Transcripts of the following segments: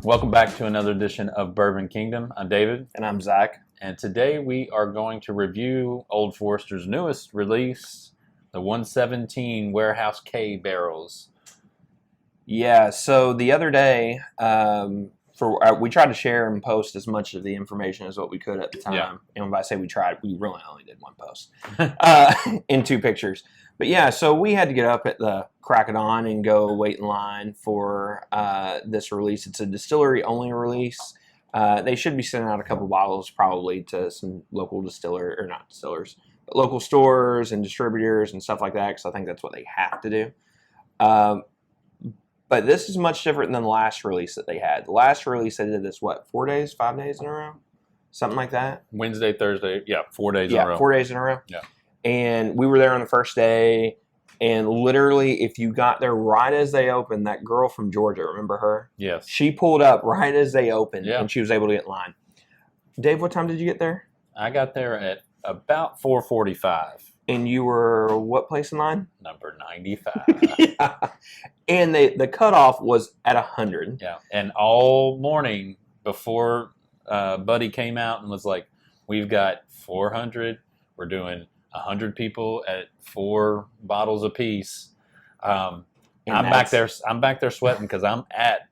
Welcome back to another edition of Bourbon Kingdom. I'm David. And I'm Zach. And today we are going to review Old Forester's newest release, the 117 Warehouse K barrels. Yeah, so the other day, we tried to share and post as much of the information as what we could at the time. Yeah. And when I say we tried, we really only did one post in 2 pictures. But yeah, so we had to get up at the crack of dawn and go wait in line for this release. It's a distillery only release. They should be sending out a couple bottles probably to some local local stores and distributors and stuff like that, because I think that's what they have to do. But this is much different than the last release that they had. The last release they did this, 4 days, 5 days in a row? Something like that? Wednesday, Thursday, 4 days in a row. Yeah, 4 days in a row. Yeah. And we were there on the first day, and literally, if you got there right as they opened, that girl from Georgia, remember her? Yes. She pulled up right as they opened, Yeah. and she was able to get in line. Dave, what time did you get there? I got there at about 4:45. And you were what place in line? Number 95. Yeah. And the cutoff was at 100. Yeah. And all morning before Buddy came out and was like, we've got 400. We're doing 100 people at 4 bottles apiece. I'm back there sweating because I'm at,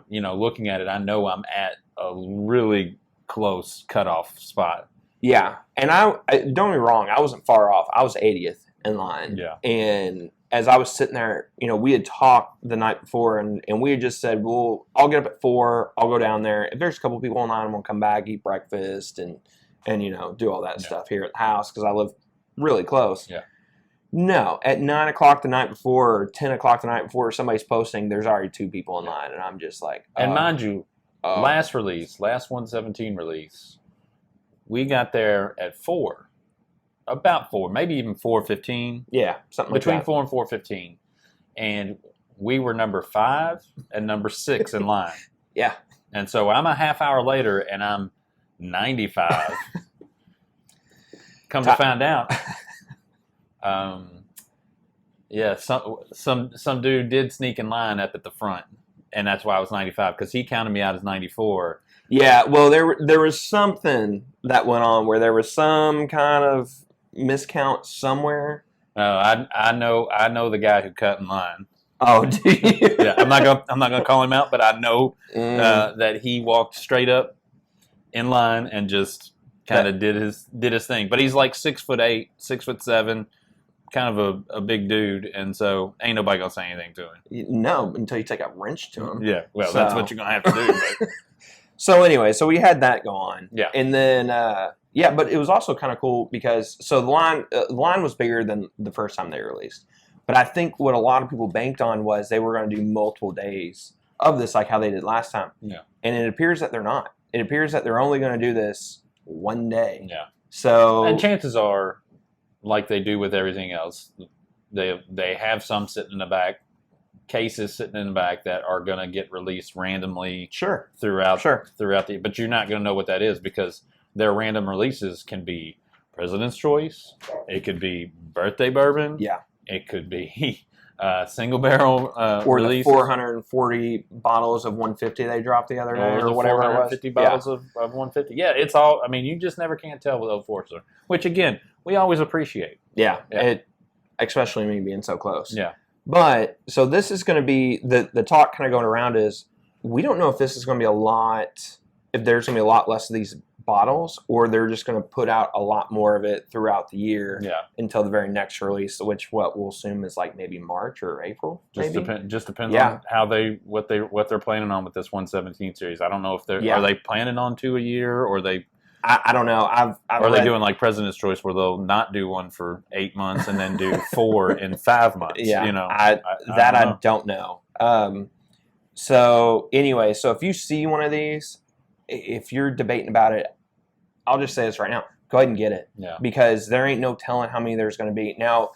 looking at it, I know I'm at a really close cutoff spot. Yeah, and I don't get me wrong, I wasn't far off. I was 80th in line. Yeah. And as I was sitting there, we had talked the night before, and we had just said, well, I'll get up at 4, I'll go down there. If there's a couple people in line, I'm going to come back, eat breakfast, and do all that stuff here at the house, because I live really close. Yeah. No, at 9 o'clock the night before, or 10 o'clock the night before, somebody's posting, there's already 2 people in line, and I'm just like... And mind you, last 117 release, we got there at 4, about 4, maybe even 4:15. Yeah, something like between that. 4 and 4:15, and we were number 5 and number 6 in line. Yeah, and so I'm a half hour later, and I'm 95. Come to find out, some dude did sneak in line up at the front, and that's why I was 95, because he counted me out as 94. Yeah, well, there was something that went on where there was some kind of miscount somewhere. I know the guy who cut in line. Oh, do you? Yeah, I'm not gonna call him out, but I know that he walked straight up in line and just kind of did his thing. But he's like 6'8", 6'7", kind of a big dude, and so ain't nobody gonna say anything to him. No, until you take a wrench to him. Yeah, well, that's what you're gonna have to do. But. So anyway, so we had that go on. Yeah. And then, but it was also kind of cool because, so the line was bigger than the first time they released. But I think what a lot of people banked on was they were going to do multiple days of this, like how they did last time. Yeah. And it appears that they're not. It appears that they're only going to do this one day. Yeah. So. And chances are, like they do with everything else, they have some sitting in the back, cases sitting in the back that are going to get released randomly throughout the, but you're not going to know what that is, because their random releases can be President's Choice, it could be birthday bourbon, it could be single barrel or release, the 440 bottles of 150 they dropped the other day, or whatever it was. 450 bottles of 150. Yeah, it's all, I mean, you just never can tell with Old Forester, which again, we always appreciate. Yeah. Especially me being so close. Yeah. But, so this is going to be, the talk kind of going around is, we don't know if this is going to be if there's going to be a lot less of these bottles, or they're just going to put out a lot more of it throughout the year until the very next release, which we'll assume is like maybe March or April. Just depends on how what they're planning on with this 117 series. I don't know if are they planning on 2 a year, or they... I don't know. Are they doing like President's Choice, where they'll not do one for 8 months and then do 4 in 5 months? Yeah, I don't know. So anyway, so if you see one of these, if you're debating about it, I'll just say this right now: go ahead and get it. Yeah. Because there ain't no telling how many there's going to be. Now,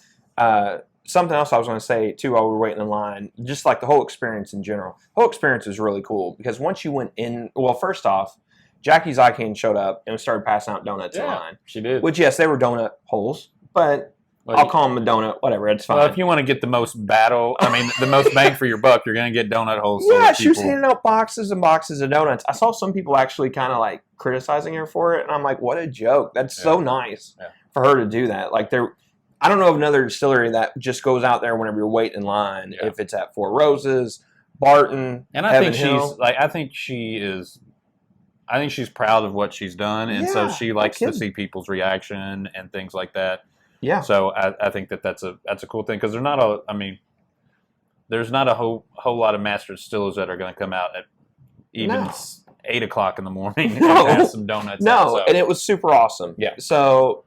something else I was going to say too while we were waiting in line, just like the whole experience in general. The whole experience is really cool because once you went in, well, first off, Jackie Zykan showed up and started passing out donuts in line. She did. Which, yes, they were donut holes, but Well, I'll call them a donut, whatever. It's fine. Well, if you want to get the most the most bang for your buck, you're going to get donut holes. Yeah, she was handing out boxes and boxes of donuts. I saw some people actually kind of like criticizing her for it, and I'm like, what a joke. That's so nice for her to do that. Like, I don't know of another distillery that just goes out there whenever you're waiting in line. If it's at Four Roses, Barton, and I think I think she's proud of what she's done, and so she likes to see people's reaction and things like that. Yeah. So I think that's a cool thing, because there's not a whole lot of master distillers that are going to come out at even 8 o'clock in the morning and have some donuts. And it was super awesome. Yeah. So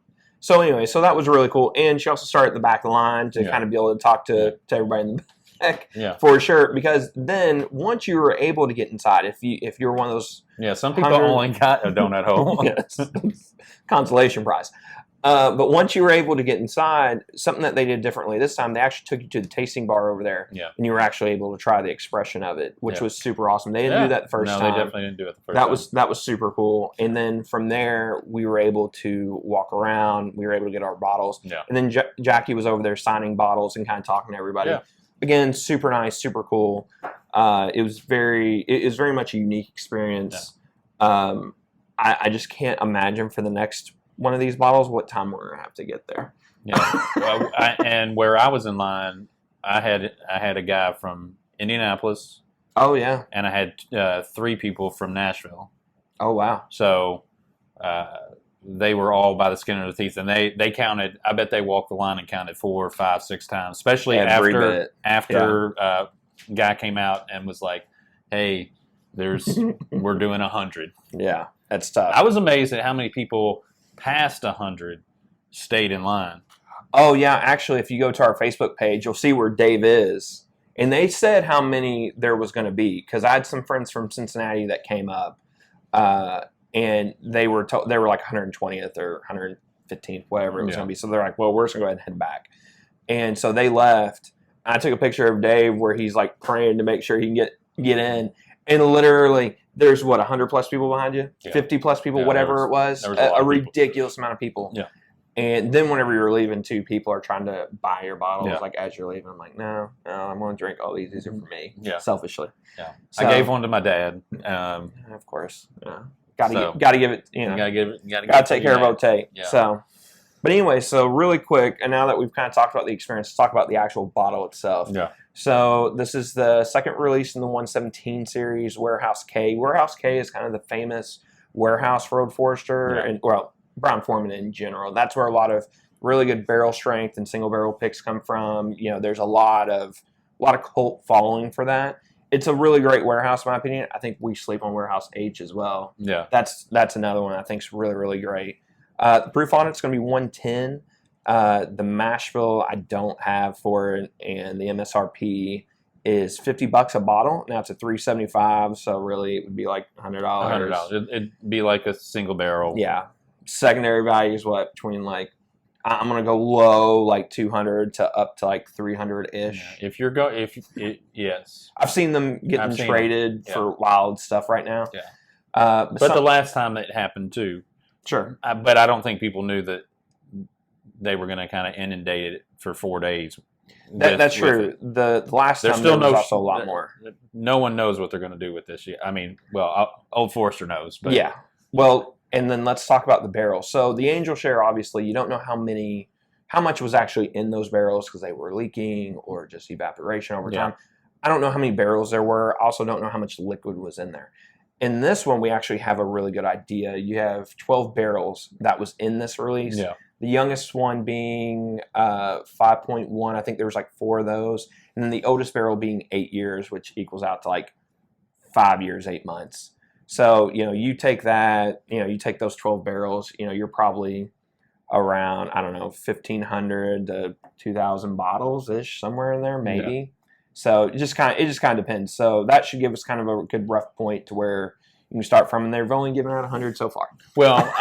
anyway, that was really cool. And she also started at the back of the line to kind of be able to talk to everybody in the back. Yeah. For sure. Because then once you were able to get inside, if you're one of those, some people only got a donut hole. Yes. Consolation prize. But once you were able to get inside, something that they did differently this time, they actually took you to the tasting bar over there, and you were actually able to try the expression of it, which was super awesome. They didn't do that the first time. No, they definitely didn't do it the first time. That was super cool. And then from there, we were able to walk around. We were able to get our bottles. Yeah. And then Jackie was over there signing bottles and kind of talking to everybody. Yeah. Again, super nice, super cool. It was very much a unique experience. Yeah. I just can't imagine for the next one of these bottles what time we're gonna have to get there. Yeah. Well, and where I was in line, I had a guy from Indianapolis. Oh yeah. And I had 3 people from Nashville. Oh wow. So they were all by the skin of their teeth, and they counted. I bet they walked the line and counted 4, 5, 6 times, especially after guy came out and was like, "Hey, we're doing 100." Yeah, that's tough. I was amazed at how many people past 100 stayed in line. Oh yeah, actually, if you go to our Facebook page, you'll see where Dave is, and they said how many there was going to be, because I had some friends from Cincinnati that came up, and they were like 120th or 115th, whatever it was going to be. So they're like, well, we're just going to go ahead and head back, and so they left. I took a picture of Dave where he's like praying to make sure he can get in, and literally, there's 100 plus people behind you, 50 plus people, whatever it was, a ridiculous amount of people. Yeah. And then whenever you're leaving, 2 people are trying to buy your bottles, like as you're leaving. I'm like, no, I'm going to drink all these. These are for me, selfishly. Yeah. So, I gave one to my dad. Of course. Got to give it. Got to take care of Ote. Yeah. So, but anyway, so really quick, and now that we've kind of talked about the experience, let's talk about the actual bottle itself. Yeah. So this is the second release in the 117 series, Warehouse K. Warehouse K is kind of the famous warehouse for Old Forester and Brown-Forman in general. That's where a lot of really good barrel strength and single barrel picks come from. There's a lot of cult following for that. It's a really great warehouse, in my opinion. I think we sleep on Warehouse H as well. Yeah, that's another one I think is really, really great. The proof on it's going to be 110. The Mashville I don't have for it, and the MSRP is $50 a bottle. Now it's a $375, so really it would be like $100. $100. It'd be like a single barrel. Yeah. Secondary value is what, between like, I'm gonna go low like 200 to up to like 300-ish. Yeah. Yes. I've seen them getting traded for wild stuff right now. Yeah. But the last time it happened too. Sure. But I don't think people knew that they were going to kind of inundate it for 4 days. That's true. The last time there was also a lot more. No one knows what they're going to do with this yet. I mean, Old Forester knows. But. Yeah. Well, and then let's talk about the barrels. So the Angel Share, obviously, you don't know how much was actually in those barrels because they were leaking or just evaporation over time. I don't know how many barrels there were. I also don't know how much liquid was in there. In this one, we actually have a really good idea. You have 12 barrels that was in this release. Yeah. The youngest one being 5.1. I think there was like 4 of those. And then the oldest barrel being 8 years, which equals out to like 5 years, 8 months. So, you take that, you take those 12 barrels, you're probably around, I don't know, 1,500 to 2,000 bottles-ish, somewhere in there, maybe. Yeah. So it just kind of depends. So that should give us kind of a good rough point to where you can start from, and they've only given out 100 so far. Well,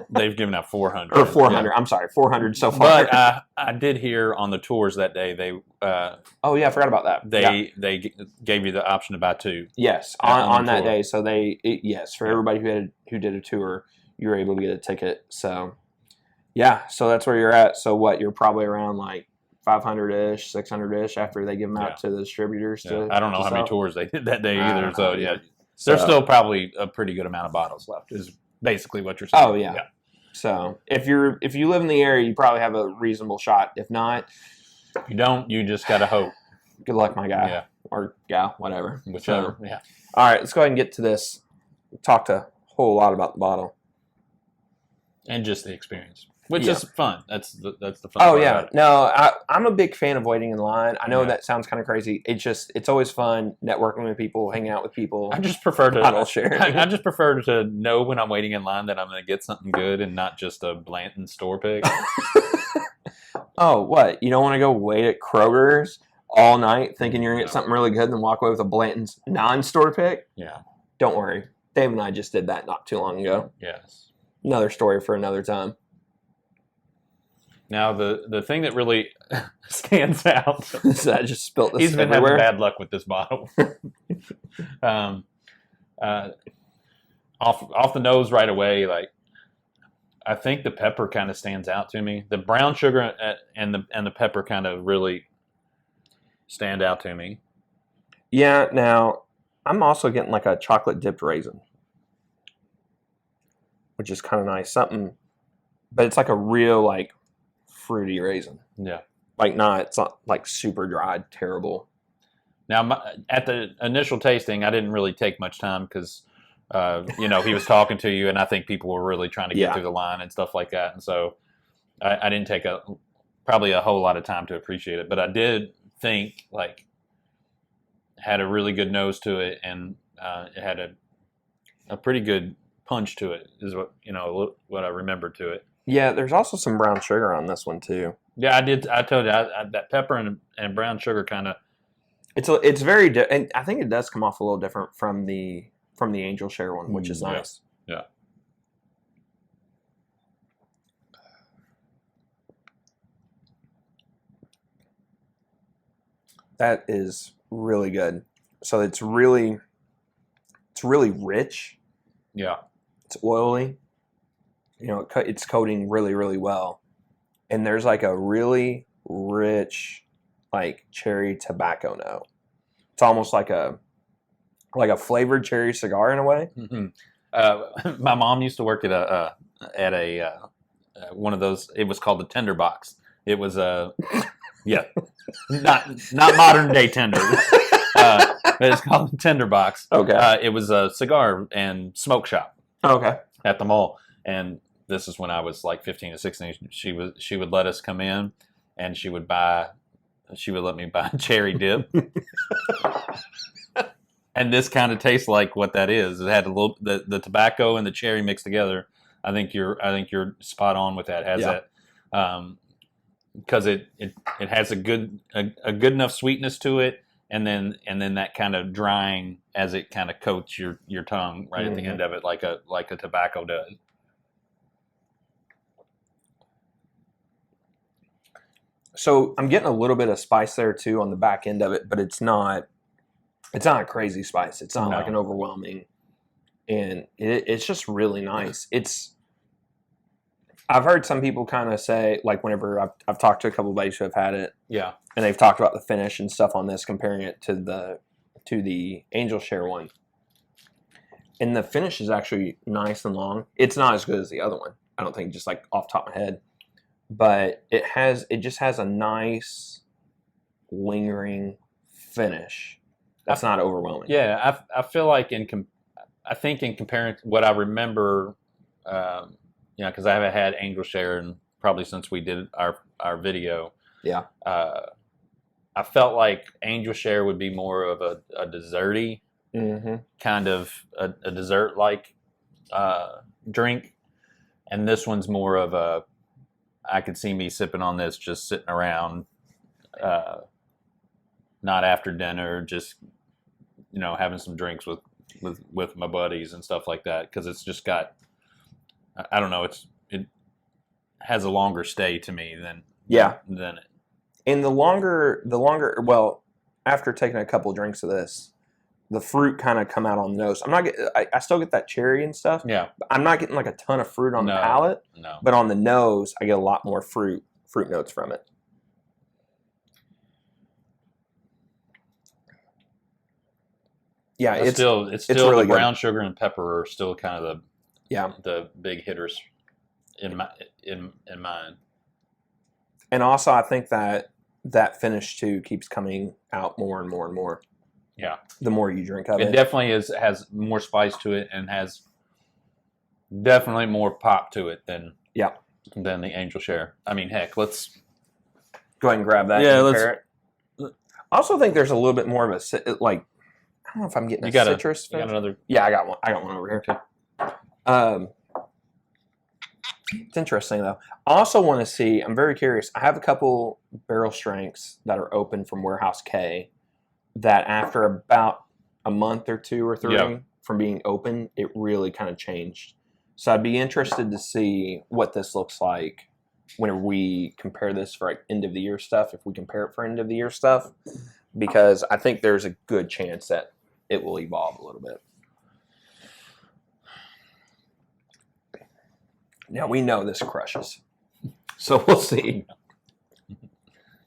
they've given out 400. Or 400. Yeah. I'm sorry, 400 so far. But I did hear on the tours that day they. Oh yeah, I forgot about that. They gave you the option to buy 2. Yes, on that day. So for everybody who did a tour, you were able to get a ticket. So Yeah, so that's where you're at. So what? You're probably around like 500-ish, 600-ish after they give them out to the distributors. I don't know how many tours they did that day either. So there's still probably a pretty good amount of bottles left. Is basically what you're saying. Oh yeah. So if you live in the area, you probably have a reasonable shot. If not, if you don't, you just gotta hope. Good luck, my guy or gal, whatever. Whichever. So, all right, let's go ahead and get to this. We talked a whole lot about the bottle and just the experience. Which is fun. That's the fun. Oh yeah, no, I'm a big fan of waiting in line. I know that sounds kind of crazy. It's always fun networking with people, hanging out with people. I just prefer to bottle share. I just prefer to know when I'm waiting in line that I'm going to get something good and not just a Blanton store pick. Oh, what? You don't want to go wait at Kroger's all night thinking you're going to get something really good and then walk away with a Blanton's non-store pick? Yeah. Don't worry. Dave and I just did that not too long ago. Yes. Another story for another time. Now, the thing that really stands out is that I just spilt this he's been everywhere. having bad luck with this bottle. Off the nose right away, like I think the pepper kind of stands out to me. The brown sugar and the pepper kind of really stand out to me. Yeah, now I'm also getting like a chocolate dipped raisin, which is kind of nice. Something, but it's like a real like fruity raisin. Yeah. It's not like super dried, terrible. Now, at the initial tasting, I didn't really take much time because, he was talking to you, and I think people were really trying to get through the line and stuff like that. And so I didn't take probably a whole lot of time to appreciate it. But I did think, like, had a really good nose to it, and it had a pretty good punch to it, is what I remember to it. Yeah, there's also some brown sugar on this one too. Yeah, I did. I told you that pepper and brown sugar kind of. It's very, and I think it does come off a little different from the Angel Share one, which is nice. Yeah. That is really good. So it's really rich. Yeah. It's oily. It's coating really, really well. And there's like a really rich, like cherry tobacco note. It's almost like a flavored cherry cigar in a way. Mm-hmm. My mom used to work at one of those. It was called the Tender Box. It was not modern day tender. But it's called the Tender Box. Okay. It was a cigar and smoke shop. Okay. At the mall, and this is when I was like 15 or 16. She would let us come in, and she would let me buy cherry dip. And this kind of tastes like what that is. It had a little the tobacco and the cherry mixed together. I think you're spot on with that. It has that because it has a good enough sweetness to it, and then that kind of drying as it kind of coats your tongue right at the end of it, like a tobacco does. So I'm getting a little bit of spice there too on the back end of it, but it's not a crazy spice. It's not like an overwhelming, and it's just really nice. I've heard some people kind of say, like whenever I've talked to a couple of buddies who have had it, yeah, and they've talked about the finish and stuff on this, comparing it to the Angel Share one, and the finish is actually nice and long. It's not as good as the other one, I don't think, just like off the top of my head. But it just has a nice lingering finish that's not overwhelming. Yeah, I feel like in comparing what I remember, because I haven't had Angel Share and probably since we did our video. Yeah. I felt like Angel Share would be more of a desserty kind of a dessert like drink, and this one's more of a. I could see me sipping on this just sitting around, not after dinner, just having some drinks with my buddies and stuff like that, because it's just got, I don't know, it has a longer stay to me than it. And the longer, well, after taking a couple of drinks of this, the fruit kind of come out on the nose. I still get that cherry and stuff. Yeah. But I'm not getting like a ton of fruit on the No, palate. no. But on the nose, I get a lot more fruit notes from it. Yeah, it's still really the brown sugar and pepper are still kind of the big hitters in mine. And also, I think that finish too keeps coming out more and more and more. Yeah, the more you drink of it. It definitely has more spice to it and has definitely more pop to it than the Angel Share. I mean, heck, let's go ahead and grab that. Yeah, and compare it. I also think there's a little bit more of a like. I don't know if I'm getting citrus. You got another? Yeah, I got one. I got one over here. Okay. It's interesting though. I also want to see. I'm very curious. I have a couple barrel strengths that are open from Warehouse K. That after about a month or 2 or 3 from being open, it really kind of changed. So I'd be interested to see what this looks like whenever we compare this for like end of the year stuff. If we compare it for end of the year stuff, because I think there's a good chance that it will evolve a little bit. Now we know this crushes, so we'll see.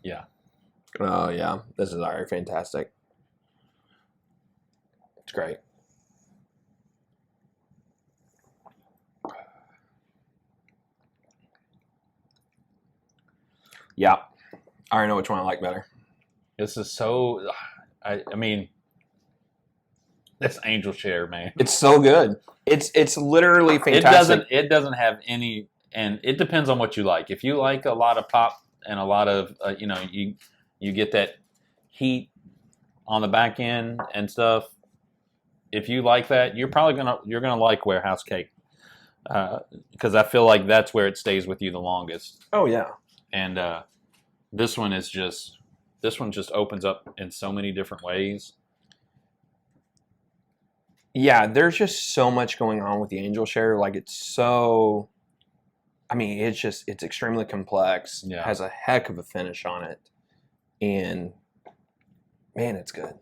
Yeah. Oh yeah, this is already fantastic. It's great. Yeah, I already know which one I like better. This is so. I mean, this Angel Share, man. It's so good. It's literally fantastic. It doesn't have any, and it depends on what you like. If you like a lot of pop and a lot of you get that heat on the back end and stuff. If you like that, you're gonna like Warehouse Cake, because I feel like that's where it stays with you the longest. Oh yeah. And this one just opens up in so many different ways. Yeah, there's just so much going on with the Angel Share. Like it's extremely complex. Yeah. Has a heck of a finish on it, and man, it's good.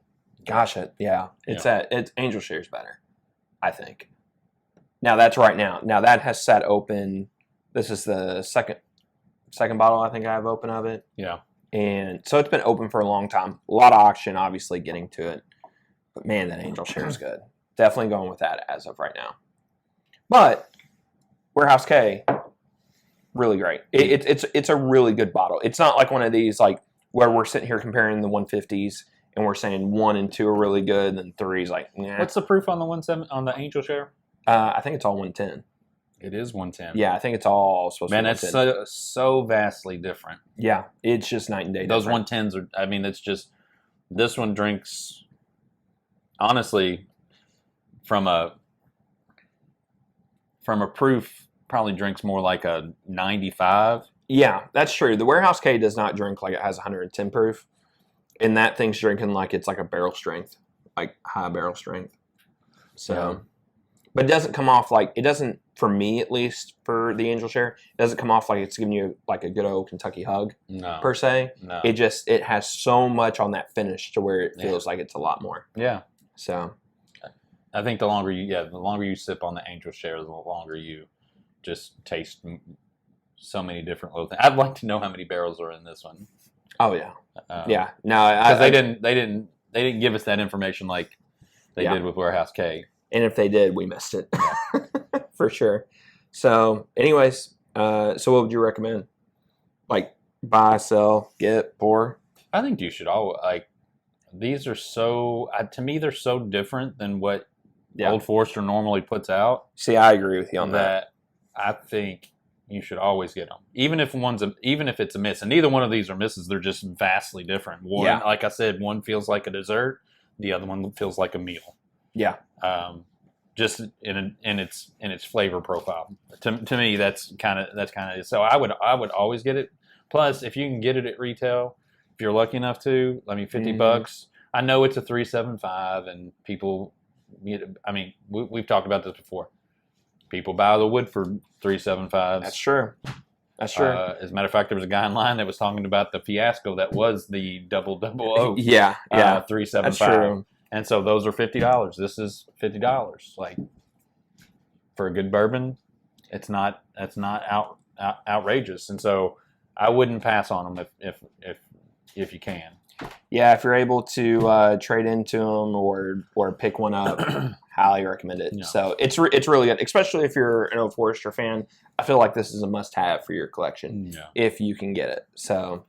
Gosh, it's Angel Share's better, I think. Now that's right now. Now that has sat open. This is the second bottle I think I have open of it. Yeah. And so it's been open for a long time. A lot of oxygen, obviously, getting to it. But man, that Angel Share is good. Definitely going with that as of right now. But Warehouse K, really great. It's a really good bottle. It's not like one of these like where we're sitting here comparing the 150s and we're saying 1 and 2 are really good, and 3 is like, nah. What's the proof on the Angel Share? I think it's all 110. It is 110. Yeah, I think it's all supposed to be 110. Man, it's so vastly different. Yeah, it's just night and day. Those 110s are, I mean, it's just, this one drinks, honestly, from a proof, probably drinks more like a 95. Yeah, that's true. The Warehouse K does not drink like it has 110 proof. And that thing's drinking like it's like a barrel strength, like high barrel strength. So, but it doesn't come off like, it doesn't, for me at least, for the Angel Share, it doesn't come off like it's giving you like a good old Kentucky hug, per se. No. It has so much on that finish to where it feels like it's a lot more. Yeah. So, I think the longer you sip on the Angel Share, the longer you just taste so many different little things. I'd like to know how many barrels are in this one. Oh yeah. Yeah. No, because they didn't give us that information like they did with Warehouse K. And if they did, we missed it. Yeah. For sure. So, anyways, so what would you recommend? Like buy, sell, get, pour? I think you should all like. These are so to me they're so different than what Old Forester normally puts out. See, I agree with you on that. I think you should always get them, even if it's a miss. And neither one of these are misses; they're just vastly different. One, like I said, one feels like a dessert, the other one feels like a meal. Yeah. Just in its flavor profile. To me, that's kind of so. I would always get it. Plus, if you can get it at retail, if you're lucky enough to, I mean, $50. I know it's a 375, and people. I mean, we've talked about this before. People buy the Woodford 375s. That's true. That's true. As a matter of fact, there was a guy in line that was talking about the fiasco that was the 000. Yeah. 375. That's true. And so those are $50. This is $50. Like, for a good bourbon, that's not outrageous. And so I wouldn't pass on them if you can. Yeah, if you're able to trade into them or pick one up, highly recommend it. Yeah. So it's really good, especially if you're an Old Forester fan. I feel like this is a must-have for your collection if you can get it. So,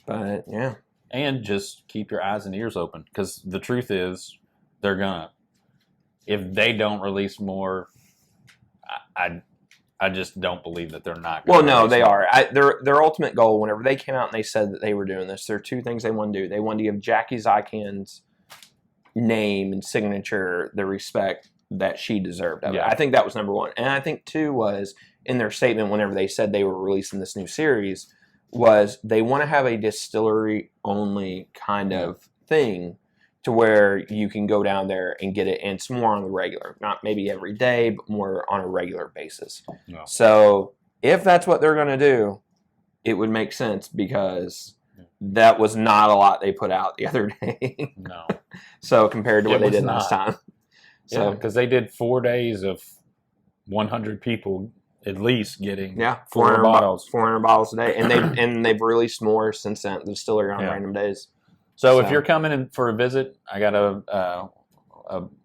but yeah. And just keep your eyes and ears open, because the truth is, they're gonna. If they don't release more, I just don't believe that they're not. Well, no, they are. Their ultimate goal, whenever they came out and they said that they were doing this, there are two things they want to do. They wanted to give Jackie Zykan's name and signature the respect that she deserved of it. I think that was number one. And I think two was, in their statement whenever they said they were releasing this new series, was they want to have a distillery only kind of thing to where you can go down there and get it, and it's more on the regular, not maybe every day, but more on a regular basis. No. So if that's what they're going to do, it would make sense, because that was not a lot they put out the other day. No. So compared to what they did last time. So because they did 4 days of 100 people at least getting 400 bottles. 400 bottles a day. And they've released more since then, the distillery on random days. So if you're coming in for a visit, I got a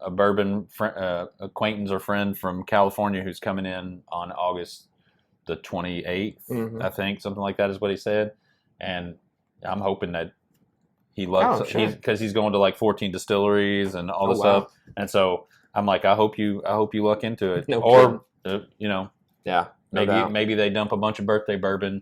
bourbon acquaintance or friend from California who's coming in on August the 28th, I think, something like that is what he said. And I'm hoping that he loves because he's going to like 14 distilleries and all this stuff. And so I'm like, I hope you look into it. Maybe they dump a bunch of birthday bourbon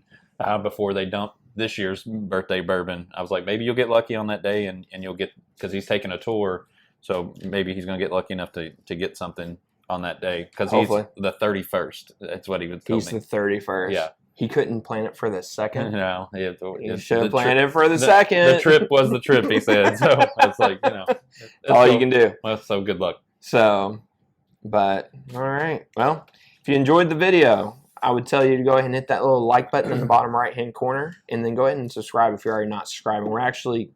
before they dump this year's birthday bourbon. I was like, maybe you'll get lucky on that day, and you'll get, because he's taking a tour, so maybe he's going to get lucky enough to get something on that day, because he's the 31st. That's what he would tell me. He's the 31st. Yeah. He couldn't plan it for the second. No, he should have planned it for the second. The trip was the trip, he said. So it's like, that's all you can do. Well, so good luck. So, but all right. Well, if you enjoyed the video, I would tell you to go ahead and hit that little like button in the bottom right-hand corner, and then go ahead and subscribe if you're already not subscribing. We're actually,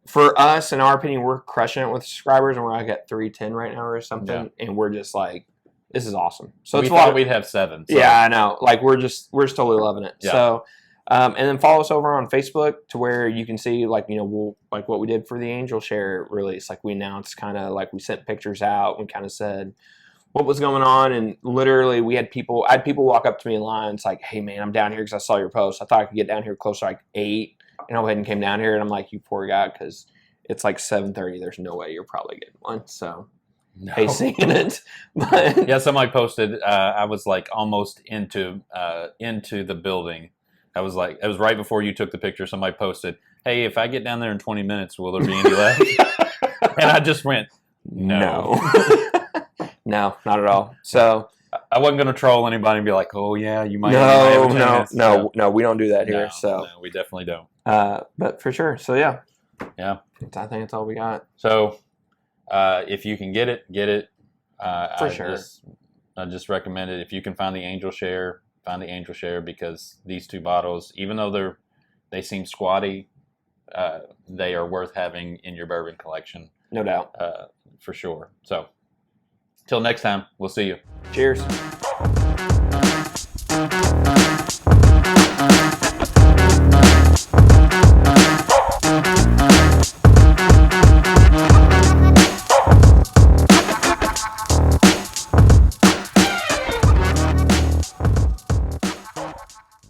for us, in our opinion, we're crushing it with subscribers, and we're like at 310 right now or something, and we're just like, this is awesome. So we thought we'd have 7. So. Yeah, I know. Like we're totally loving it. Yeah. So, and then follow us over on Facebook to where you can see, like, we'll, like what we did for the Angel Share release. Like we announced, kind of like we sent pictures out and kind of said what was going on, and literally I had people walk up to me in line. It's like, hey man, I'm down here because I saw your post. I thought I could get down here closer to like 8, and I went ahead and came down here, and I'm like, you poor guy, because it's like 7:30. There's no way you're probably getting one. So. No. Hey, seeing it. But yeah, somebody posted. I was like almost into the building. I was like, it was right before you took the picture. Somebody posted, "Hey, if I get down there in 20 minutes, will there be any left?" And I just went, "No, no, not at all." So I wasn't going to troll anybody and be like, "Oh yeah, you might." No, we don't do that here. No, we definitely don't. But for sure. So yeah. I think that's all we got. So. If you can get it, for sure. I just recommend it. If you can find the Angel Share, because these 2 bottles, even though they seem squatty, they are worth having in your bourbon collection. No doubt. For sure. So, till next time, we'll see you. Cheers.